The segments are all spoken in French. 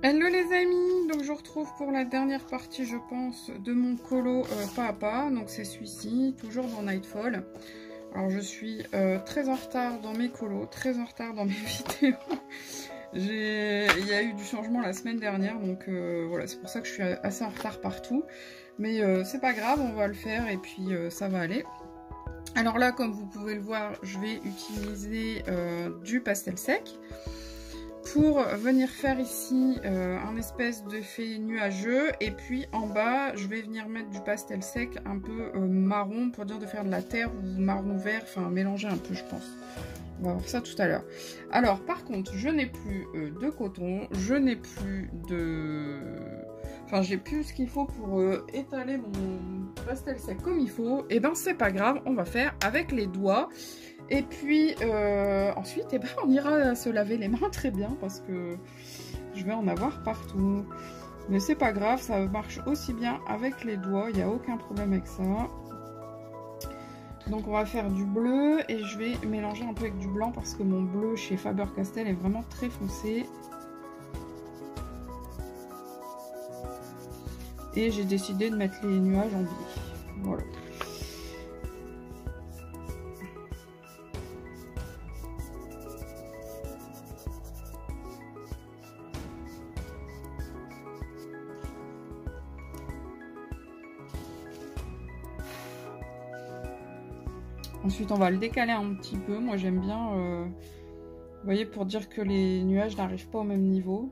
Hello les amis, donc je retrouve pour la dernière partie je pense de mon colo pas à pas, donc c'est celui-ci, toujours dans Nightfall. Alors je suis très en retard dans mes colos, très en retard dans mes vidéos. Il y a eu du changement la semaine dernière, donc voilà, c'est pour ça que je suis assez en retard partout. Mais c'est pas grave, on va le faire et puis ça va aller. Alors là, comme vous pouvez le voir, je vais utiliser du pastel sec pour venir faire ici un espèce d'effet nuageux, et puis en bas je vais venir mettre du pastel sec un peu marron pour dire de faire de la terre ou marron vert, enfin mélanger un peu je pense. On va voir ça tout à l'heure. Alors par contre je n'ai plus de coton, je n'ai plus de... Enfin j'ai plus ce qu'il faut pour étaler mon pastel sec comme il faut, et ben c'est pas grave, on va faire avec les doigts. Et puis ensuite, eh ben, on ira se laver les mains très bien parce que je vais en avoir partout. Mais c'est pas grave, ça marche aussi bien avec les doigts, il n'y a aucun problème avec ça. Donc on va faire du bleu et je vais mélanger un peu avec du blanc parce que mon bleu chez Faber-Castell est vraiment très foncé. Et j'ai décidé de mettre les nuages en bleu. Voilà. Ensuite, on va le décaler un petit peu. Moi, j'aime bien, vous voyez, pour dire que les nuages n'arrivent pas au même niveau.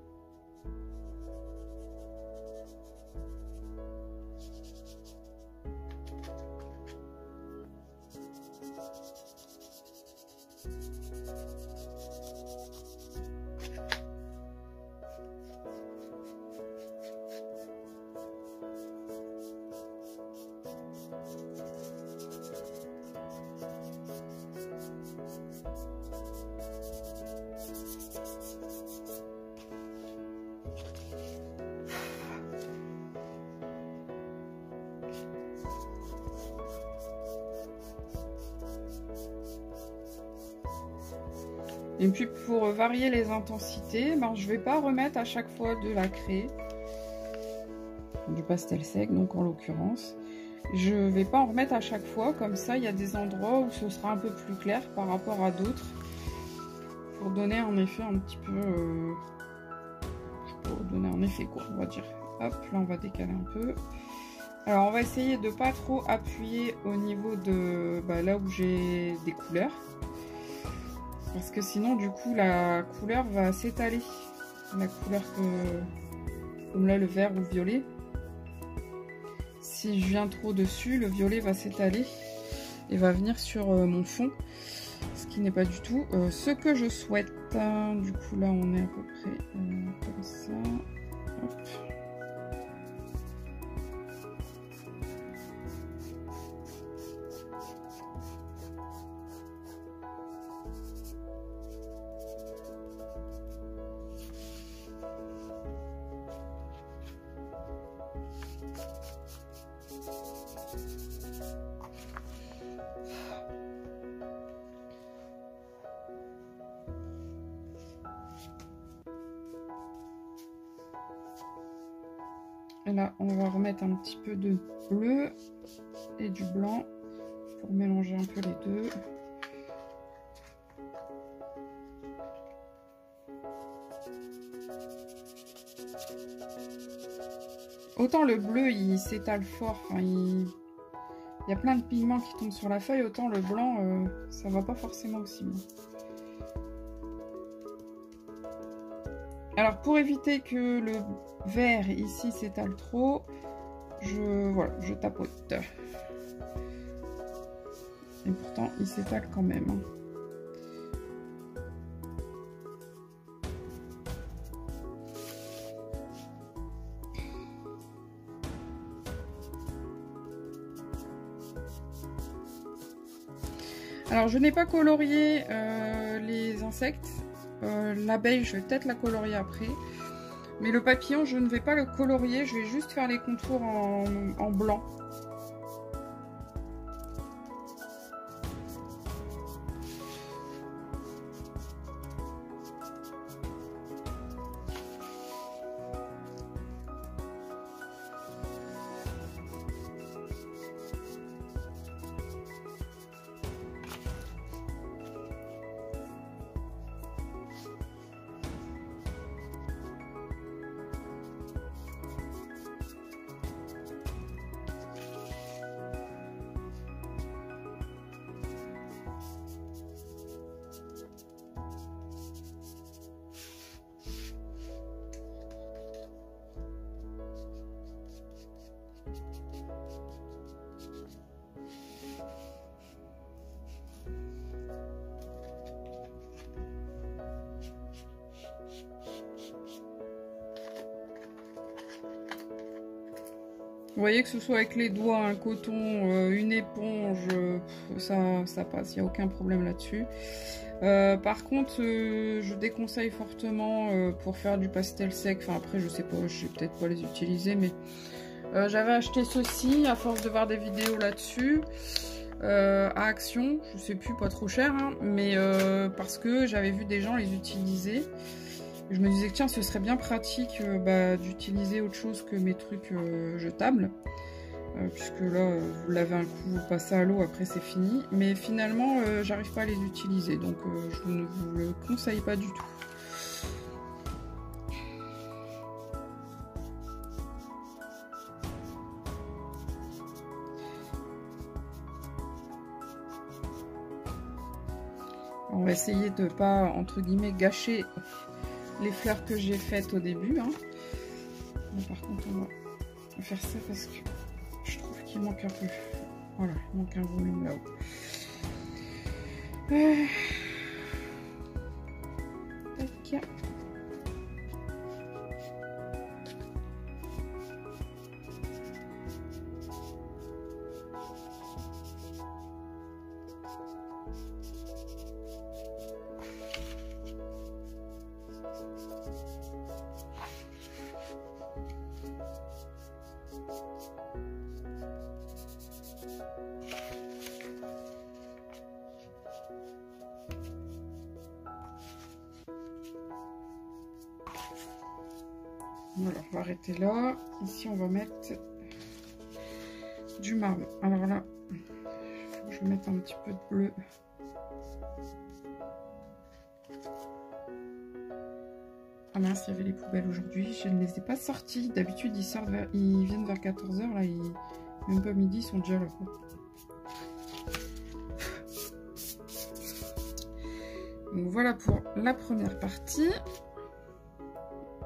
Et puis pour varier les intensités, ben, je ne vais pas remettre à chaque fois de la craie, du pastel sec donc en l'occurrence. Je ne vais pas en remettre à chaque fois, comme ça il y a des endroits où ce sera un peu plus clair par rapport à d'autres. Pour donner un effet un petit peu... pour donner un effet quoi, on va dire. Hop, là on va décaler un peu. Alors on va essayer de pas trop appuyer au niveau de là où j'ai des couleurs. Parce que sinon, du coup, la couleur va s'étaler. La couleur comme là, le vert ou le violet. Si je viens trop dessus, le violet va s'étaler et va venir sur mon fond. Ce qui n'est pas du tout ce que je souhaite. Du coup, là, on est à peu près comme ça. Hop. Et là, on va remettre un petit peu de bleu et du blanc pour mélanger un peu les deux. Autant le bleu, il s'étale fort, enfin, il y a plein de pigments qui tombent sur la feuille, autant le blanc, ça va pas forcément aussi bien. Alors pour éviter que le vert ici s'étale trop, je tapote. Et pourtant il s'étale quand même. Alors je n'ai pas colorié les insectes. L'abeille, je vais peut-être la colorier après. Mais le papillon, je ne vais pas le colorier, je vais juste faire les contours en blanc. Vous voyez, que ce soit avec les doigts, un coton, une éponge, ça passe, il n'y a aucun problème là-dessus. Par contre, je déconseille fortement pour faire du pastel sec. Enfin après, je sais pas, je vais peut-être pas les utiliser, mais j'avais acheté ceci à force de voir des vidéos là-dessus. À Action, je sais plus, pas trop cher, hein, mais parce que j'avais vu des gens les utiliser. Je me disais que tiens, ce serait bien pratique d'utiliser autre chose que mes trucs jetables. Puisque là, vous lavez un coup, vous passez à l'eau, après c'est fini. Mais finalement, j'arrive pas à les utiliser, donc je ne vous le conseille pas du tout. On va essayer de pas, entre guillemets, gâcher les fleurs que j'ai faites au début. Hein. Mais par contre, on va faire ça parce que je trouve qu'il manque un peu. Voilà, il manque un volume là-haut. Tac. Voilà, on va arrêter là. Ici, on va mettre du marron. Alors là, il faut que je mette un petit peu de bleu. Ah mince, il y avait les poubelles aujourd'hui. Je ne les ai pas sortis. D'habitude, ils viennent vers 14 h. Là, même pas midi, ils sont déjà là. Donc voilà pour la première partie.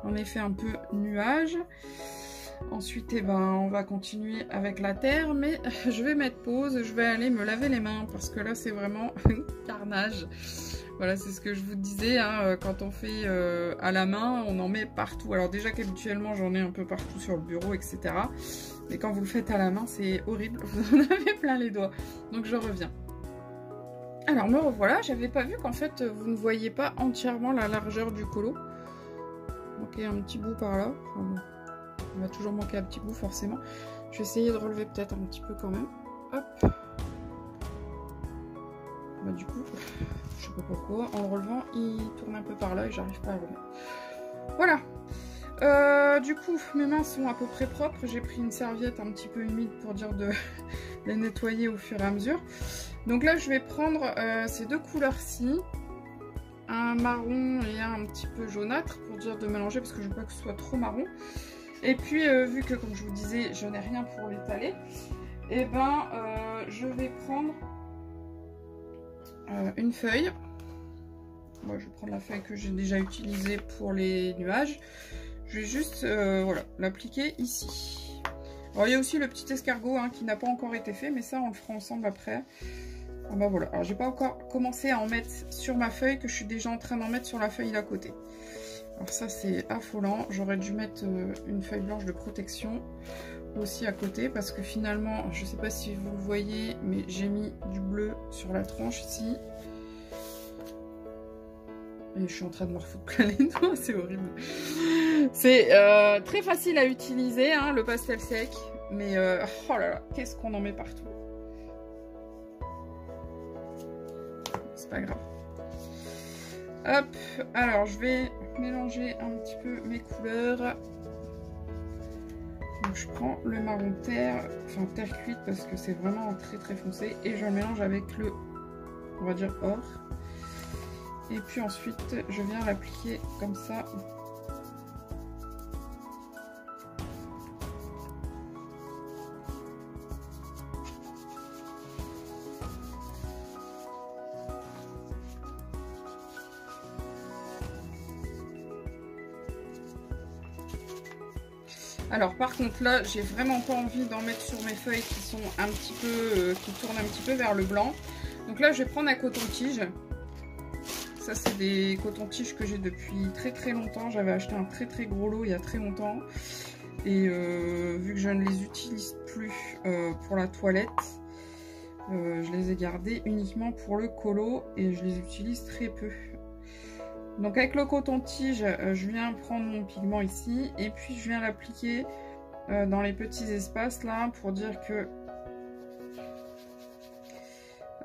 En effet, un peu nuage. Ensuite, on va continuer avec la terre, mais je vais mettre pause. Je vais aller me laver les mains parce que là, c'est vraiment carnage. Voilà, c'est ce que je vous disais. Hein, quand on fait à la main, on en met partout. Alors déjà qu'habituellement, j'en ai un peu partout sur le bureau, etc. Mais quand vous le faites à la main, c'est horrible. Vous en avez plein les doigts. Donc je reviens. Alors me revoilà. J'avais pas vu qu'en fait, vous ne voyez pas entièrement la largeur du colo. Manquer un petit bout par là. Enfin, bon, il va toujours manquer un petit bout forcément. Je vais essayer de relever peut-être un petit peu quand même. Hop. Bah, du coup, je sais pas pourquoi. En le relevant, il tourne un peu par là et j'arrive pas à le remettre. Voilà. Du coup, mes mains sont à peu près propres. J'ai pris une serviette un petit peu humide pour dire de les nettoyer au fur et à mesure. Donc là, je vais prendre ces deux couleurs-ci. Un marron et un petit peu jaunâtre pour dire de mélanger parce que je veux pas que ce soit trop marron. Et puis vu que comme je vous disais je n'ai rien pour l'étaler, et je vais prendre une feuille. Moi je vais prendre la feuille que j'ai déjà utilisée pour les nuages. Je vais juste voilà, l'appliquer ici. Alors il y a aussi le petit escargot hein, qui n'a pas encore été fait, mais ça on le fera ensemble après. Ah bah voilà, alors j'ai pas encore commencé à en mettre sur ma feuille que je suis déjà en train d'en mettre sur la feuille d'à côté. Alors ça c'est affolant, j'aurais dû mettre une feuille blanche de protection aussi à côté parce que finalement, je sais pas si vous le voyez, mais j'ai mis du bleu sur la tranche ici. Et je suis en train de me refoutre plein les doigts, c'est horrible. C'est très facile à utiliser, hein, le pastel sec, mais oh là là, qu'est-ce qu'on en met partout. C'est pas grave. Hop, alors je vais mélanger un petit peu mes couleurs. Donc je prends le marron terre, enfin terre cuite parce que c'est vraiment très très foncé et je le mélange avec le, on va dire or. Et puis ensuite je viens l'appliquer comme ça. Alors par contre là j'ai vraiment pas envie d'en mettre sur mes feuilles qui sont un petit peu qui tournent un petit peu vers le blanc. Donc là je vais prendre un coton-tige. Ça c'est des cotons-tiges que j'ai depuis très très longtemps. J'avais acheté un très très gros lot il y a très longtemps. Et vu que je ne les utilise plus pour la toilette, je les ai gardés uniquement pour le colo et je les utilise très peu. Donc avec le coton-tige, je viens prendre mon pigment ici et puis je viens l'appliquer dans les petits espaces là pour dire que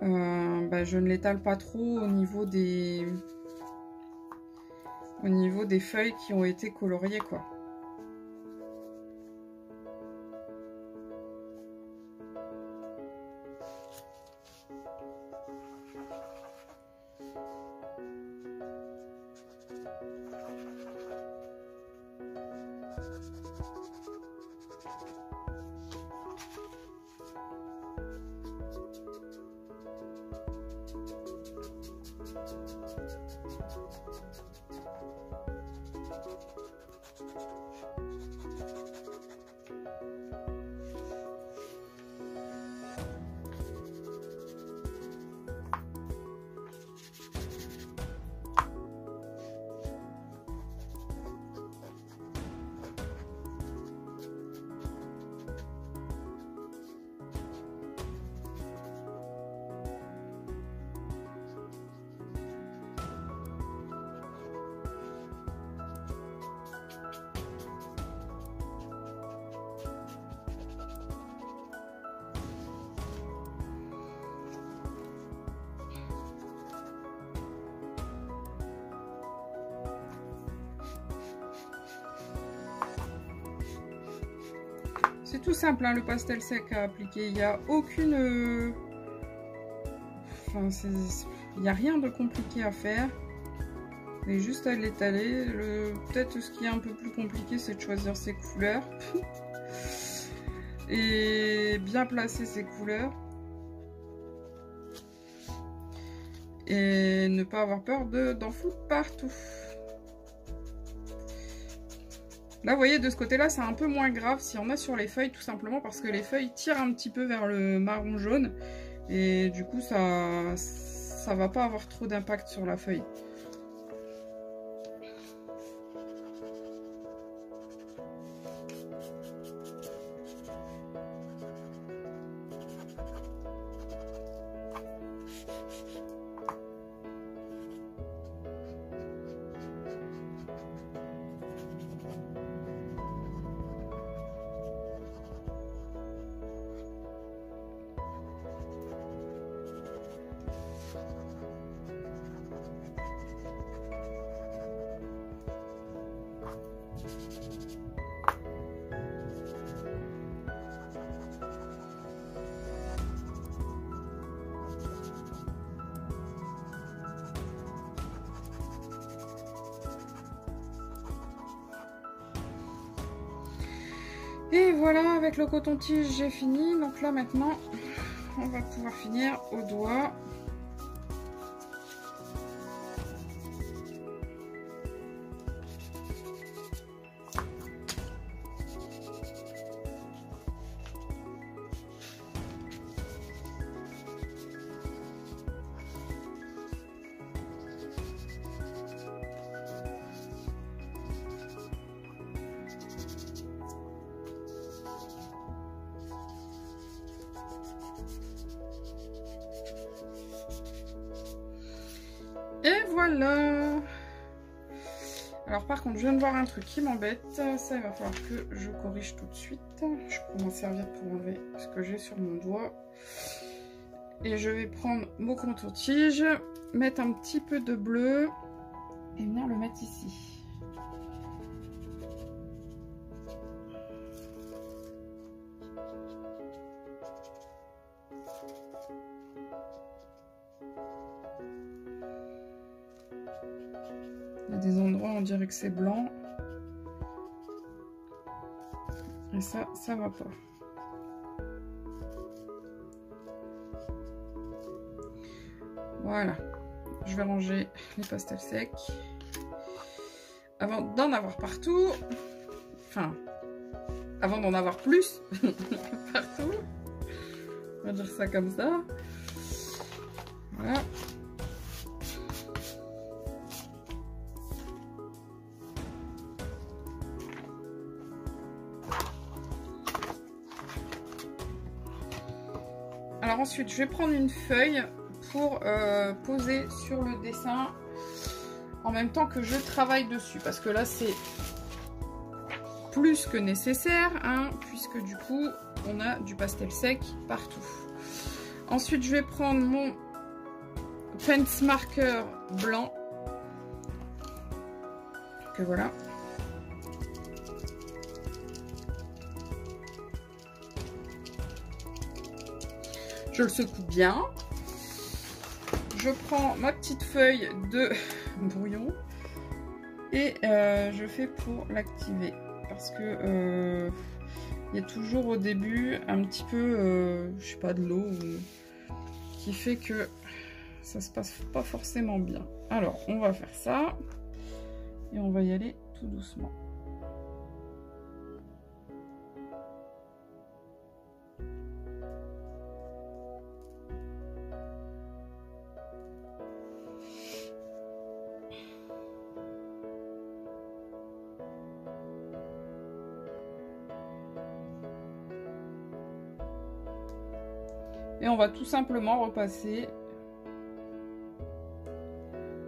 je ne l'étale pas trop au niveau des feuilles qui ont été coloriées quoi. C'est tout simple, hein, le pastel sec à appliquer. Il n'y a aucune... Enfin, il n'y a rien de compliqué à faire. Et juste à l'étaler. Peut-être ce qui est un peu plus compliqué, c'est de choisir ses couleurs. Et bien placer ses couleurs. Et ne pas avoir peur d'en foutre partout. Là, vous voyez, de ce côté-là, c'est un peu moins grave s'il y en a sur les feuilles, tout simplement parce que les feuilles tirent un petit peu vers le marron jaune. Et du coup, ça va pas avoir trop d'impact sur la feuille. Et voilà, avec le coton-tige, j'ai fini. Donc là, maintenant, on va pouvoir finir au doigt. Et voilà. Alors par contre, je viens de voir un truc qui m'embête. Ça, il va falloir que je corrige tout de suite. Je prends ma serviette pour enlever ce que j'ai sur mon doigt. Et je vais prendre mon coton-tige, mettre un petit peu de bleu et venir le mettre ici. Il y a des endroits où on dirait que c'est blanc. Et ça va pas. Voilà. Je vais ranger les pastels secs. Avant d'en avoir partout. Enfin, avant d'en avoir plus. Partout. On va dire ça comme ça. Voilà. Alors ensuite, je vais prendre une feuille pour poser sur le dessin en même temps que je travaille dessus. Parce que là, c'est plus que nécessaire, hein, puisque du coup, on a du pastel sec partout. Ensuite, je vais prendre mon Pens Marker blanc. Que voilà. Je le secoue bien. Je prends ma petite feuille de brouillon et je fais pour l'activer parce que il y a toujours au début un petit peu, je sais pas, de l'eau qui fait que ça se passe pas forcément bien. Alors on va faire ça et on va y aller tout doucement. Et on va tout simplement repasser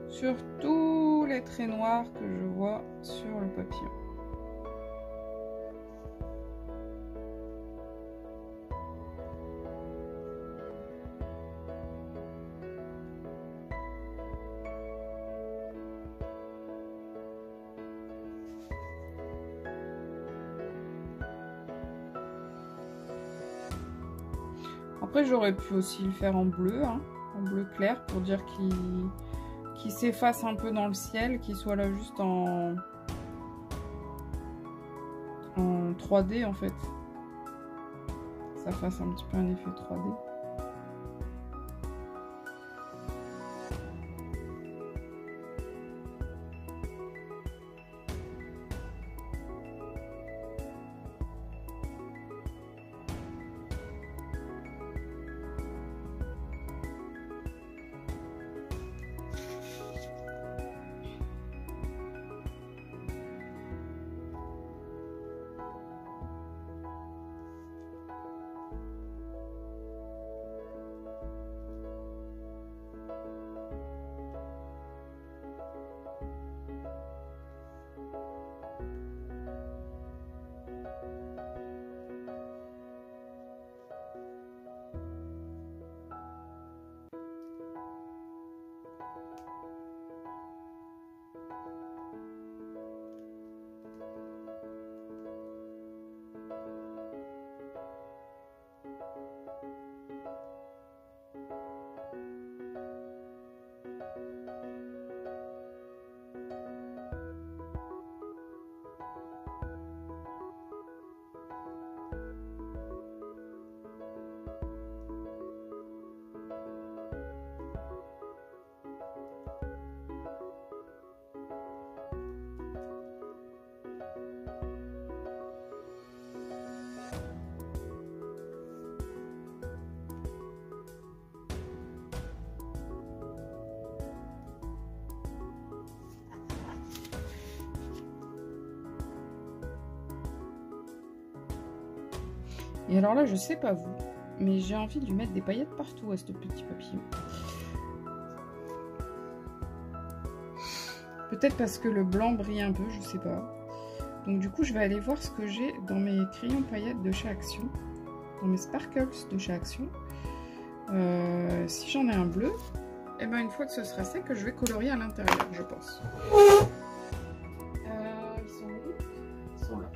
sur tous les traits noirs que je vois sur le papillon. Après, j'aurais pu aussi le faire en bleu, hein, en bleu clair, pour dire qu'il s'efface un peu dans le ciel, qu'il soit là juste en 3D en fait. Ça fasse un petit peu un effet 3D. Et alors là, je sais pas vous, mais j'ai envie de lui mettre des paillettes partout à ce petit papillon. Peut-être parce que le blanc brille un peu, je sais pas. Donc du coup, je vais aller voir ce que j'ai dans mes crayons paillettes de chez Action, dans mes sparkles de chez Action. Si j'en ai un bleu, et ben une fois que ce sera sec, je vais colorier à l'intérieur, je pense. Ils sont où? Ils sont là.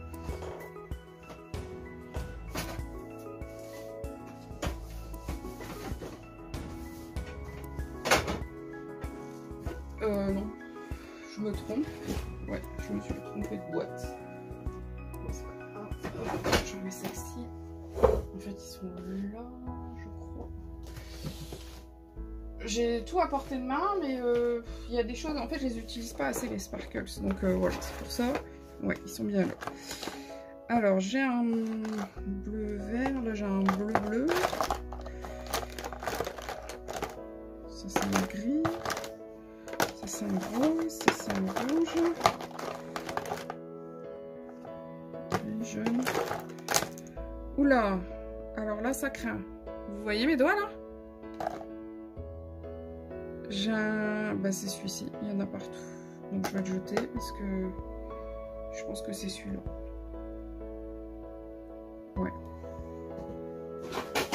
Non, je me trompe. Ouais, je me suis trompée de boîte. Bon, c'est pas grave. Je mets celle-ci. En fait, ils sont là, je crois. J'ai tout à portée de main, mais il y a des choses. En fait, je les utilise pas assez, les sparkles. Donc voilà, c'est pour ça. Ouais, ils sont bien là. Alors, j'ai un bleu vert. Là, j'ai un bleu bleu. Ça, c'est un gris. Ça c'est un rose, ça c'est un rouge. Les jaunes. Oula, alors là ça craint. Vous voyez mes doigts là? J'ai un... Bah c'est celui-ci, il y en a partout. Donc je vais le jeter parce que je pense que c'est celui-là. Ouais.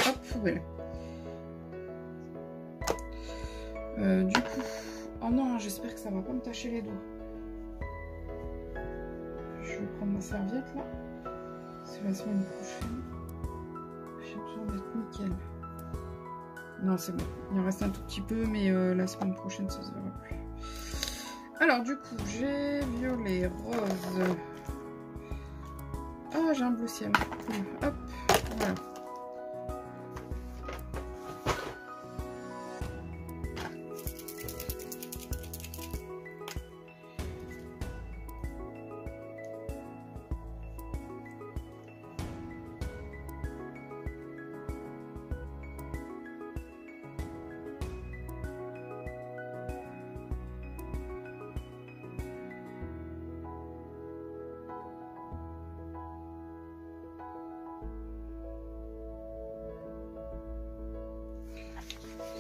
Hop, poubelle. Du coup... Oh non, j'espère que ça va pas me tacher les doigts. Je vais prendre ma serviette là. C'est la semaine prochaine. J'ai besoin d'être nickel. Non, c'est bon. Il en reste un tout petit peu, mais la semaine prochaine, ça se verra plus. Alors, du coup, j'ai violet, rose. Ah, j'ai un bleu ciel. Cool. Hop, voilà.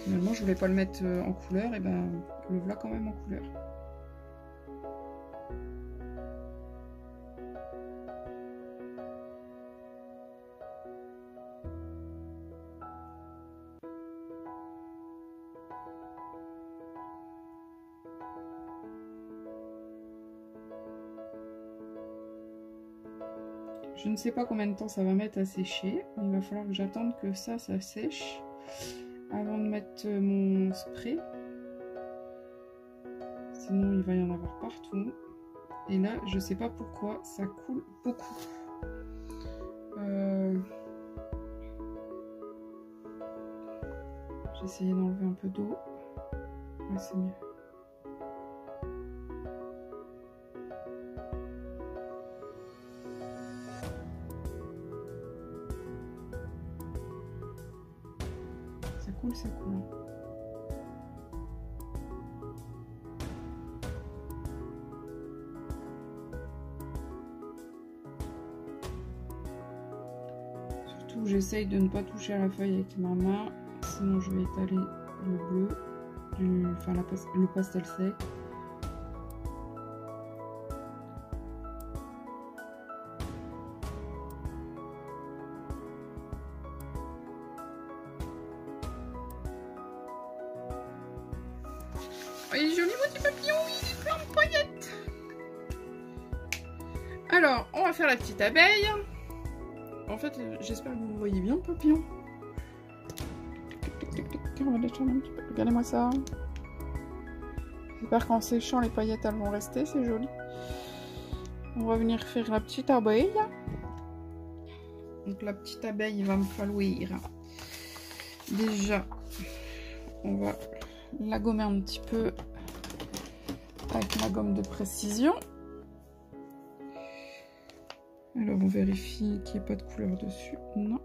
Finalement, je voulais pas le mettre en couleur, et ben le voilà quand même en couleur. Je ne sais pas combien de temps ça va mettre à sécher, mais il va falloir que j'attende que ça sèche avant de mettre mon spray. Sinon il va y en avoir partout. Et là, je sais pas pourquoi, ça coule beaucoup. J'ai essayé d'enlever un peu d'eau. Ouais, c'est mieux. Ça coule. Surtout, j'essaye de ne pas toucher à la feuille avec ma main, sinon je vais étaler le bleu, le pastel sec. Oh, il est joli mon petit papillon, il est plein de paillettes. Alors, on va faire la petite abeille. En fait, j'espère que vous voyez bien le papillon. On va détendre un petit peu. Regardez-moi ça. J'espère qu'en séchant, les paillettes elles vont rester, c'est joli. On va venir faire la petite abeille. Donc la petite abeille, il va me falloir déjà, on va la gommer un petit peu avec ma gomme de précision. Alors on vérifie qu'il n'y ait pas de couleur dessus. Non.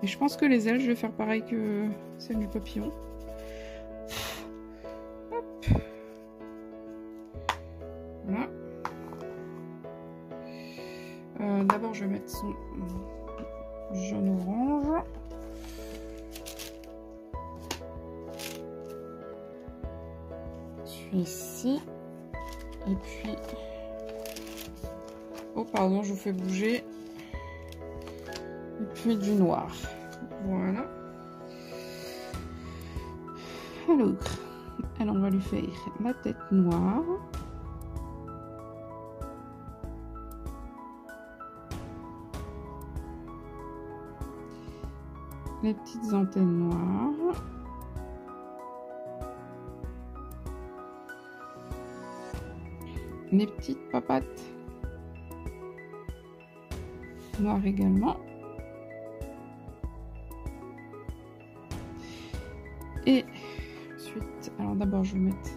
Et je pense que les ailes, je vais faire pareil que celle du papillon. Hop. Voilà. D'abord, je vais mettre son jaune-orange. Celui-ci. Et puis... Oh, pardon, je vous fais bouger. Et puis du noir. Voilà. Alors on va lui faire la tête noire. Les petites antennes noires. Les petites papates noires également. Et ensuite, alors d'abord je vais mettre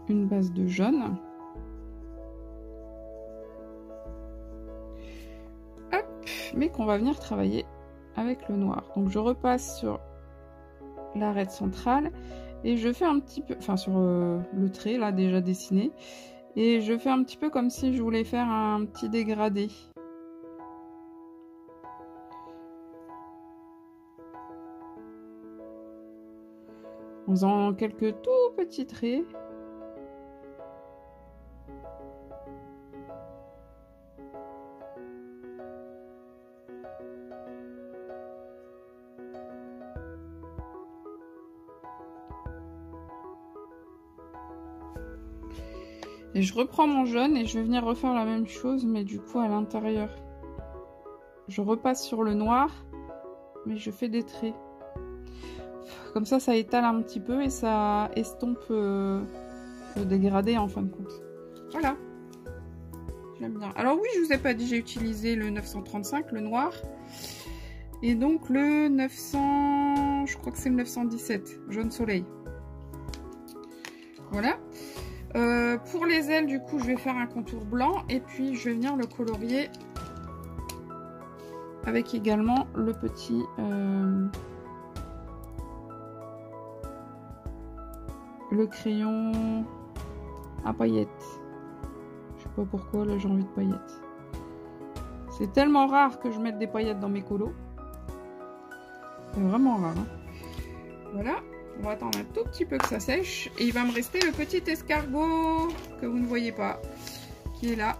une base de jaune. mais qu'on va venir travailler avec le noir. Donc je repasse sur l'arête centrale et je fais un petit peu, enfin sur le trait là déjà dessiné, et je fais un petit peu comme si je voulais faire un petit dégradé. En faisant quelques tout petits traits. Et je reprends mon jaune et je vais venir refaire la même chose, mais du coup à l'intérieur. Je repasse sur le noir, mais je fais des traits. Comme ça étale un petit peu et ça estompe le dégradé en fin de compte. Voilà. J'aime bien. Alors oui, je vous ai pas dit, j'ai utilisé le 935, le noir. Et donc le 900, je crois que c'est le 917, jaune soleil. Voilà. Pour les ailes, du coup, je vais faire un contour blanc et puis je vais venir le colorier avec également le petit le crayon à paillettes. Je sais pas pourquoi, là j'ai envie de paillettes. C'est tellement rare que je mette des paillettes dans mes colos. C'est vraiment rare. Hein. Voilà. On va attendre un tout petit peu que ça sèche. Et il va me rester le petit escargot que vous ne voyez pas, qui est là.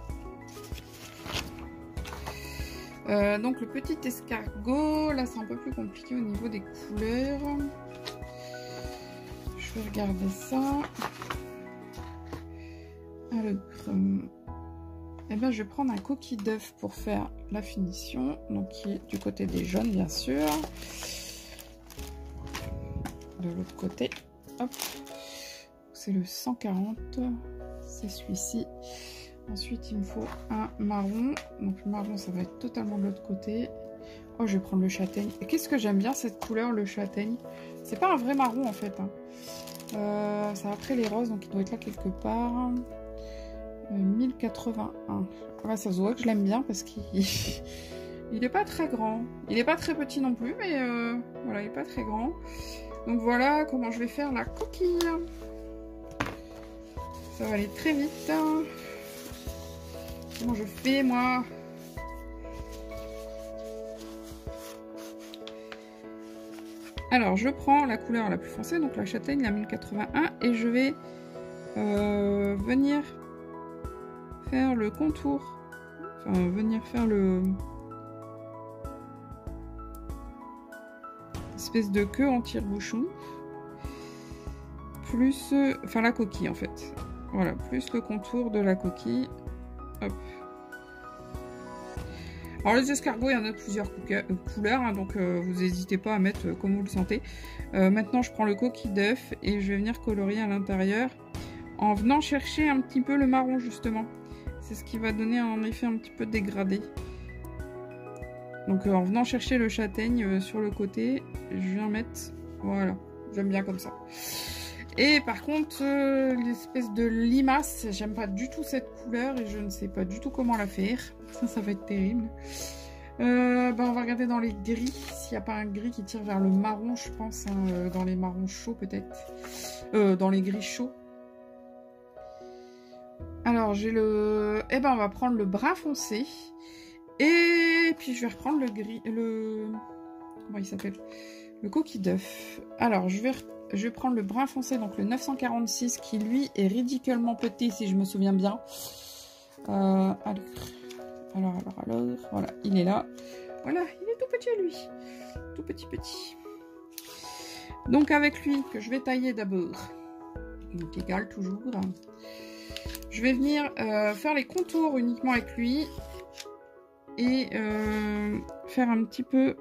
Donc le petit escargot, là c'est un peu plus compliqué au niveau des couleurs. Je vais regarder ça. Alors, eh ben, je vais prendre un coquille d'œuf pour faire la finition. Donc qui est du côté des jaunes bien sûr. De l'autre côté, hop, c'est le 140, c'est celui-ci. Ensuite il me faut un marron, donc le marron ça va être totalement de l'autre côté. Oh, je vais prendre le châtaigne. Et qu'est-ce que j'aime bien cette couleur, le châtaigne. C'est pas un vrai marron en fait, hein. Ça après les roses, donc il doit être là quelque part. 1081. Ouais, ça se voit que je l'aime bien parce qu'il il est pas très grand, il est pas très petit non plus, mais voilà, il est pas très grand. Donc voilà comment je vais faire la coquille. Ça va aller très vite. Comment je fais moi? Alors je prends la couleur la plus foncée, donc la châtaigne, la 1081, et je vais venir faire le contour. Enfin venir faire le... espèce de queue en tire-bouchon, plus enfin la coquille en fait, voilà, plus le contour de la coquille. Hop. Alors les escargots, il y en a plusieurs couleurs, hein, donc vous n'hésitez pas à mettre comme vous le sentez. Maintenant je prends le coquille d'œuf et je vais venir colorier à l'intérieur en venant chercher un petit peu le marron justement. C'est ce qui va donner un effet un petit peu dégradé. Donc en venant chercher le châtaigne sur le côté, je viens mettre, voilà, j'aime bien comme ça. Et par contre, l'espèce de limace, j'aime pas du tout cette couleur et je ne sais pas du tout comment la faire. Ça va être terrible. On va regarder dans les gris, s'il n'y a pas un gris qui tire vers le marron, je pense, hein, dans les marrons chauds peut-être. Dans les gris chauds. Alors j'ai le... Eh ben on va prendre le brun foncé. Et puis je vais reprendre le gris, comment il s'appelle, le coquille d'œuf. Alors je vais prendre le brun foncé, donc le 946 qui lui est ridiculement petit si je me souviens bien. Alors, voilà, il est là. Voilà, il est tout petit lui, tout petit. Donc avec lui que je vais tailler d'abord, donc égal toujours. Je vais venir faire les contours uniquement avec lui. Et faire un petit peu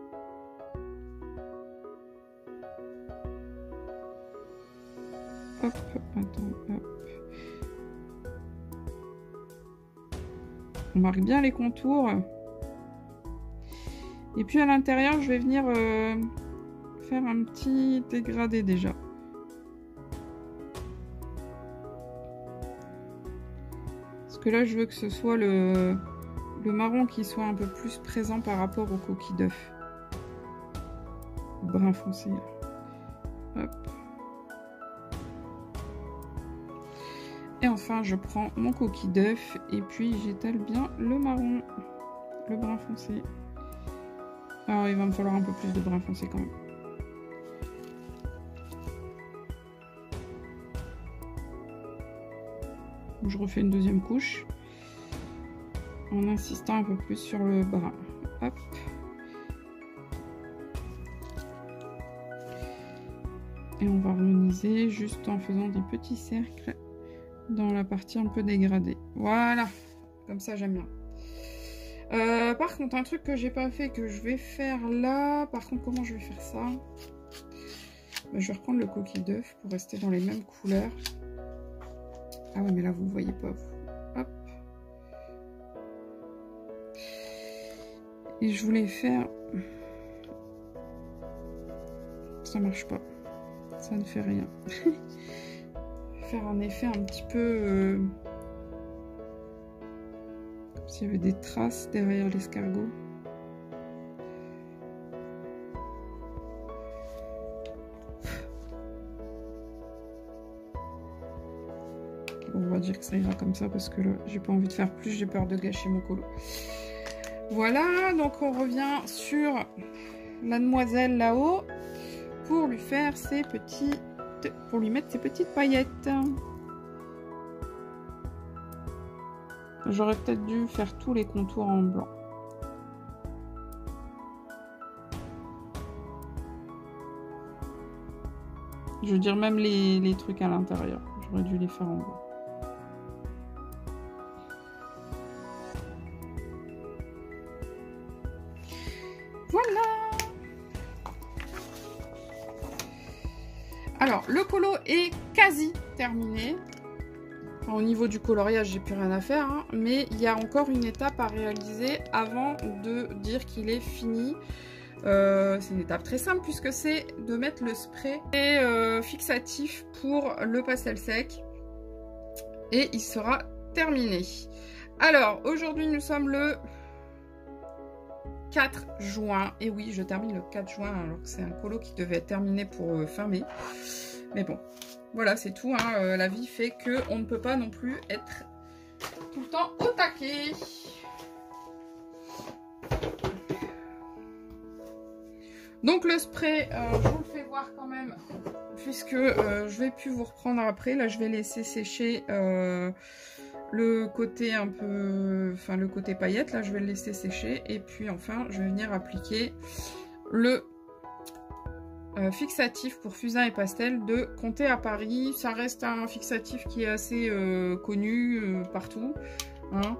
hop, attends, hop. On marque bien les contours et puis à l'intérieur je vais venir faire un petit dégradé déjà. Parce que là je veux que ce soit le le marron qui soit un peu plus présent par rapport au coquille d'œuf. Brun foncé. Hop. Et enfin, je prends mon coquille d'œuf et puis j'étale bien le marron, le brun foncé. Alors, il va me falloir un peu plus de brun foncé quand même. Je refais une deuxième couche en insistant un peu plus sur le brun. Hop. Et on va harmoniser juste en faisant des petits cercles dans la partie un peu dégradée. Voilà, comme ça j'aime bien. Par contre, un truc que j'ai pas fait, que je vais faire là. Par contre, comment je vais faire ça? Je vais reprendre le coquille d'œuf pour rester dans les mêmes couleurs. Ah ouais, mais là vous le voyez pas. Hop. Et je voulais faire. Ça marche pas. Ça ne fait rien. Faire un effet un petit peu comme s'il y avait des traces derrière l'escargot. On va dire que ça ira comme ça parce que là j'ai pas envie de faire plus, j'ai peur de gâcher mon colo. Voilà, donc on revient sur la demoiselle là-haut pour lui faire ses petits, pour lui mettre ses petites paillettes. J'aurais peut-être dû faire tous les contours en blanc. Je veux dire même les trucs à l'intérieur, j'aurais dû les faire en blanc. Voilà. Alors, le colo est quasi terminé. Enfin, au niveau du coloriage, j'ai plus rien à faire, hein, mais il y a encore une étape à réaliser avant de dire qu'il est fini. C'est une étape très simple puisque c'est de mettre le spray fixatif pour le pastel sec. Et il sera terminé. Alors, aujourd'hui, nous sommes le 4 juin. Et oui, je termine le 4 juin alors que c'est un colo qui devait être terminé pour fin mai. Mais bon, voilà, c'est tout. Hein. La vie fait qu'on ne peut pas non plus être tout le temps au taquet. Donc le spray, je vous le fais voir quand même, puisque je vais plus vous reprendre après. Là, je vais laisser sécher le côté un peu, enfin le côté paillette. Là, je vais le laisser sécher. Et puis enfin, je vais venir appliquer le fixatif pour fusain et pastel de Conté à Paris. Ça reste un fixatif qui est assez connu partout. Hein.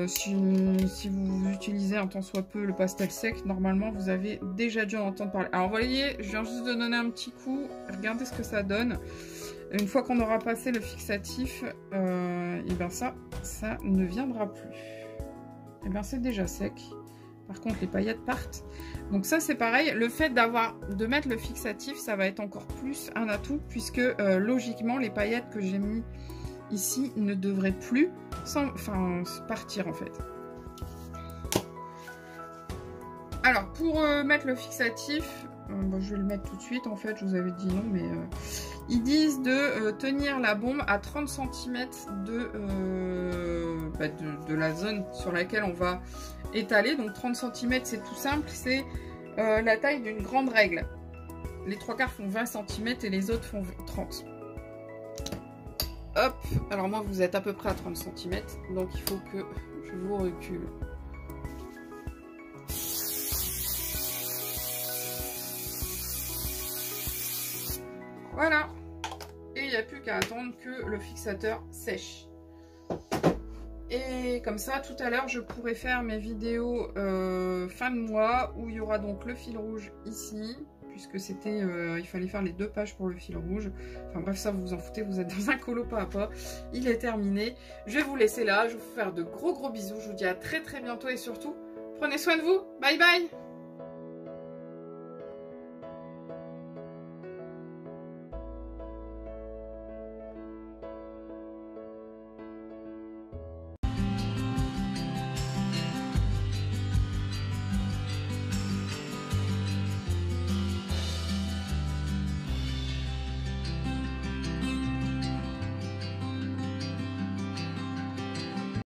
Si vous utilisez un tant soit peu le pastel sec, normalement vous avez déjà dû en entendre parler. Alors vous voyez, je viens juste de donner un petit coup. Regardez ce que ça donne. Une fois qu'on aura passé le fixatif, et ben ça ne viendra plus. Et bien c'est déjà sec. Par contre les paillettes partent. Donc ça c'est pareil. Le fait de mettre le fixatif, ça va être encore plus un atout puisque logiquement les paillettes que j'ai mis ici ne devraient plus partir en fait. Alors pour mettre le fixatif, je vais le mettre tout de suite en fait, je vous avais dit non mais ils disent de tenir la bombe à 30 cm de la zone sur laquelle on va étaler. Donc 30 cm c'est tout simple, c'est la taille d'une grande règle. Les trois quarts font 20 cm et les autres font 30. Hop, alors moi vous êtes à peu près à 30 cm, donc il faut que je vous recule. Voilà, et il n'y a plus qu'à attendre que le fixateur sèche. Et comme ça, tout à l'heure, je pourrai faire mes vidéos fin de mois où il y aura donc le fil rouge ici. Puisque c'était, il fallait faire les 2 pages pour le fil rouge. Enfin bref, ça vous vous en foutez, vous êtes dans un colo pas à pas. Il est terminé. Je vais vous laisser là. Je vais vous faire de gros bisous. Je vous dis à très bientôt et surtout, prenez soin de vous. Bye bye.